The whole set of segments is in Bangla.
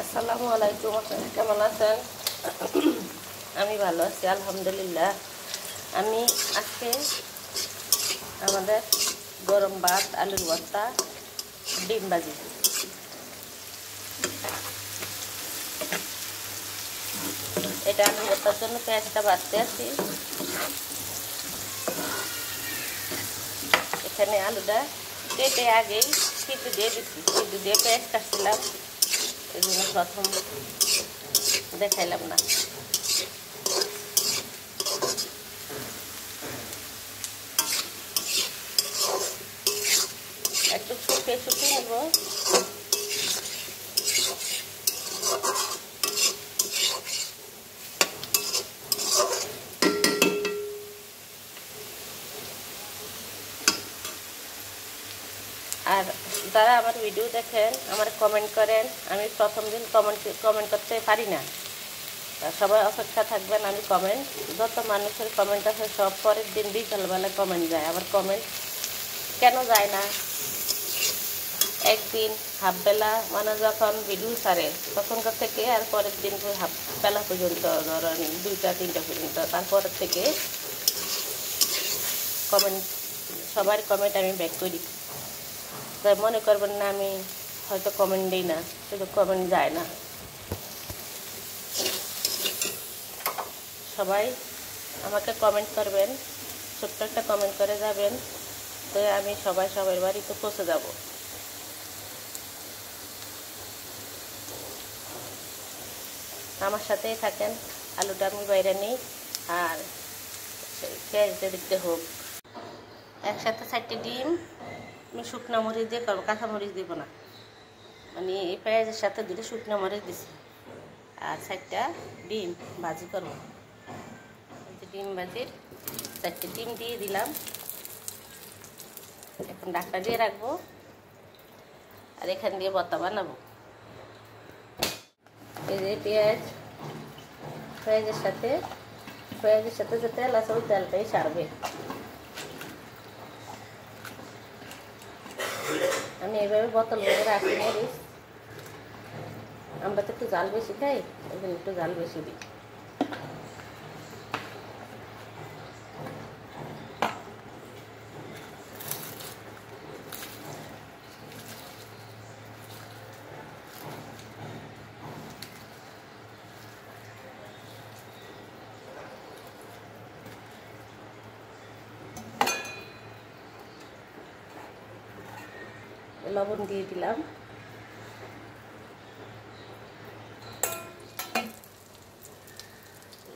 আসসালামু আলাইকুম। আপনারা কেমন আছেন? আমি ভালো আছি আলহামদুলিল্লাহ। আমি আজকে আমাদের গরম ভাত, আলুর ভর্তা, ডিম ভাজি। এটা আলুর ভর্তার জন্য পেঁয়াজটা ভাজতে আছি। এখানে আলুটা কেটে আগেই সিদ্ধ দিয়ে দিচ্ছি, সিদ্ধ দিয়ে পেঁয়াজ কাটছিলাম, এই জন্য প্রথম দেখাইলাম না। একটু শুকিয়ে নেব। আর যারা আমার ভিডিও দেখেন, আমার কমেন্ট করেন, আমি প্রথম দিন কমেন্ট করতে পারি না, সবাই অপেক্ষা থাকবেন। আমি যত মানুষের কমেন্ট আছে সব পরের দিন বিকালবেলা কমেন্ট যায়। আমার কমেন্ট কেন যায় না? একদিন হাফবেলা মানে যখন ভিডিও ছাড়ে তখনকার থেকে আর পরের দিন হাফ বেলা পর্যন্ত, ধরেন 2টা-3টা পর্যন্ত, তারপরের থেকে কমেন্ট, সবার কমেন্ট আমি ব্যাক করি। তাই মনে করবেন না আমি হয়তো কমেন্ট দিই না, শুধু কমেন্ট যায় না। সবাই আমাকে কমেন্ট করবেন, ছোট্ট একটা কমেন্ট করে যাবেন, তো আমি সবার বাড়িতে পৌঁছে যাব। আমার সাথেই থাকেন। আলুটা আমি বাইরে নিই আর পেঁয়াজটা দিতে হোক। একসাথে 4টে ডিম আমি শুকনো মরিচ দিয়ে করবো, কাঁচা মরিচ দিব না। মানে এই পেঁয়াজের সাথে 2টা শুকনো মরিচ দিছি আর 4টা ডিম ভাজি করবো। ডিম ভাজির 4টে ডিম দিয়ে দিলাম। এখন ঢাকনা দিয়ে রাখবো আর এখান দিয়ে ভর্তা বানাবো। এই যে পেঁয়াজের সাথে যে তেল আছে ওই তেলটাই সারবে। আমি এইভাবে বোতল ভরে রাখি মরিচ। আমরা তো একটু জাল বেশি খাই, ওই জন্য একটু জাল বেশি দিই। লবণ দিয়ে দিলাম।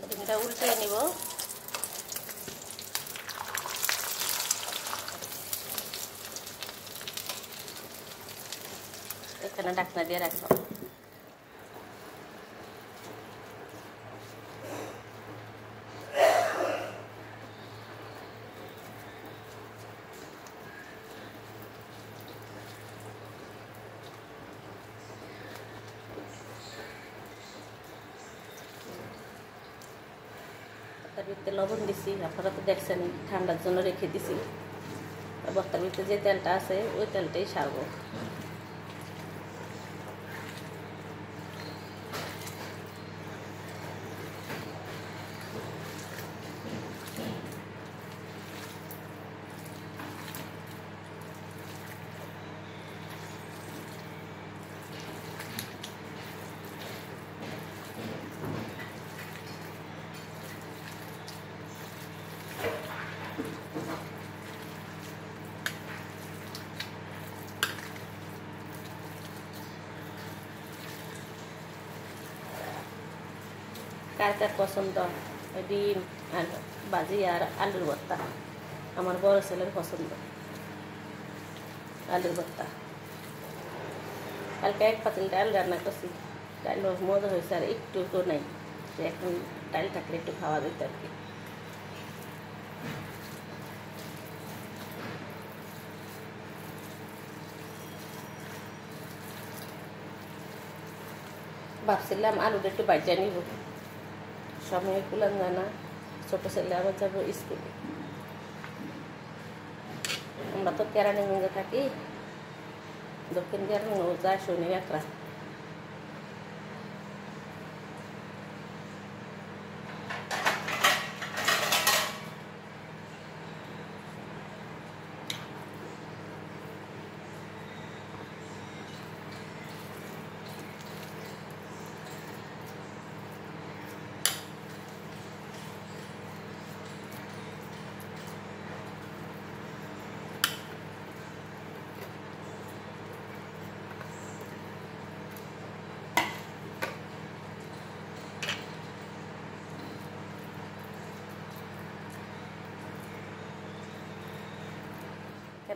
ডিমটা উল্টে নিব। এখানে ঢাকনা দিয়ে রাখবো। তার ভিতরে লবণ দিছি, আপনারা তো দেখছেন, ঠান্ডার জন্য রেখে দিছি। বস্তার ভিতরে যে তেলটা আছে ওই তেলটাই সারবো। কার কার পছন্দ ডিম আর ভাজি আর আলুর ভর্তা? আমার বড় ছেলের পছন্দ আলুর ভর্তা। কালকে 1 পাতিল ডাল রান্না করছি, ডাল মজা হয়েছে, আর একটু তো নাই। এখন ডাল থাকলে একটু খাওয়া যেত আর কি। ভাবছিলাম আলুটা একটু বাইজা নিব, সময় কুলান জানা। ছোটো ছেলে আবার যাবো স্কুলে। আমরা তো কেরানীগঞ্জে থাকি, দক্ষিণ কেরানীগঞ্জ যায় শনি একরা।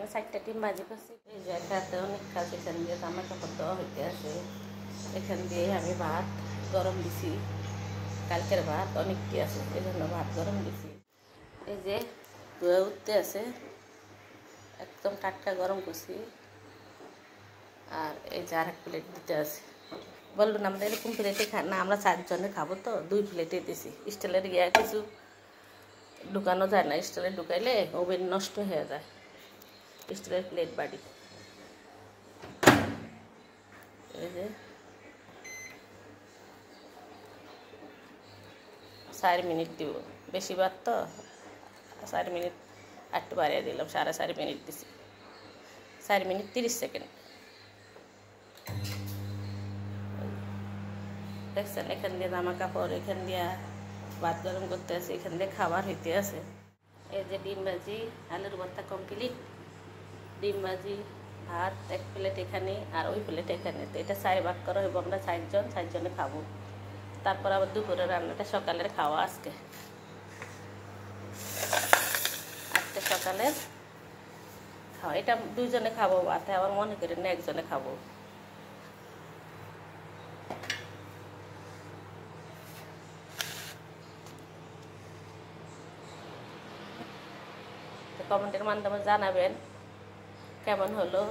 এখানে 4টা ডিম ভাজি করছি। এই যে এটাতে অনেক কাজ, এখান দিয়ে জামা কাপড় দেওয়া হইতে আছে। এখান দিয়ে আমি ভাত গরম দিছি, কালকের ভাত অনেকটি আছে, এই জন্য ভাত গরম দিছি। এই যে ধোয়া উঠতে আছে, একদম টাটকা গরম করছি। আর এই যে আরেক প্লেট দিতে আছে। বলুন আমরা এরকম প্লেটে না, আমরা 4 জনে খাবো তো 2 প্লেটে দিছি। স্টিলের কিছু ঢুকানো যায় না, স্টিলের ঢুকাইলে ওভেন নষ্ট হয়ে যায়। স্টিলের প্লেট বাড়ি। এই যে 4 মিনিট দিব, বেশি ভাত তো 4 মিনিট একটু বাড়িয়ে দিলাম, 4.5 মিনিট দিছি। 4 মিনিট 30 সেকেন্ড। দেখছেন এখান দিয়ে জামা কাপড়, এখান দিয়ে ভাত গরম করতে আছে, এখান দিয়ে খাবার হইতে আছে। এই যে ডিম ভাজি, আলুর ভর্তা কমপ্লিট। ডিম ভাজি, ভাত 1 প্লেট এখানে, আর ওই প্লেট এখানে। তো এটা 4 ভাগ করা হইব, আমরা 4 জনে খাবো। তারপর আবার দুপুরের রান্নাটা সকালের খাওয়া আজকে সকালের খাওয়া। এটা 2 জনে খাবো ভাত, আবার মনে করেন না 1 জনে খাবো। কমেন্টের মাধ্যমে জানাবেন কেমন হলো।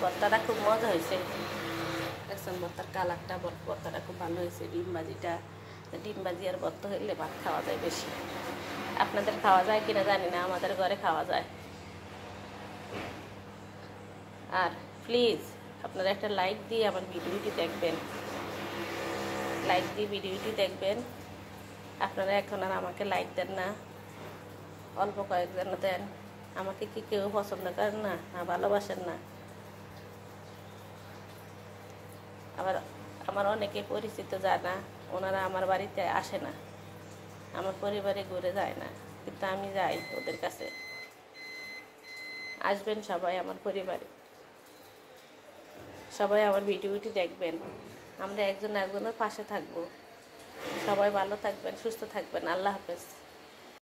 ভর্তাটা খুব মজা হয়েছে, দেখছেন ভর্তার কালারটা, ভর্তাটা খুব ভালো হয়েছে। ডিম ভাজিটা, ডিম ভাজি আর ভর্তা হইলে ভাত খাওয়া যায় বেশি। আপনাদের খাওয়া যায় কিনা জানি না, আমাদের ঘরে খাওয়া যায়। আর প্লিজ আপনারা একটা লাইক দিয়ে আমার ভিডিওটি দেখবেন, লাইক দিয়ে ভিডিওটি দেখবেন। আপনারা এখন আর আমাকে লাইক দেন না, অল্প কয়েকজন দেন। আমাকে কি কেউ পছন্দ করেন না, ভালোবাসেন না? আবার আমার অনেকে পরিচিত যায় না, ওনারা আমার বাড়িতে আসে না, আমার পরিবারে ঘুরে যায় না, কিন্তু আমি যাই ওদের কাছে। আসবেন সবাই আমার পরিবারে, সবাই আমার ভিডিওটি দেখবেন। আমরা একজন একজনের পাশে থাকবো। সবাই ভালো থাকবেন, সুস্থ থাকবেন। আল্লাহ হাফেজ।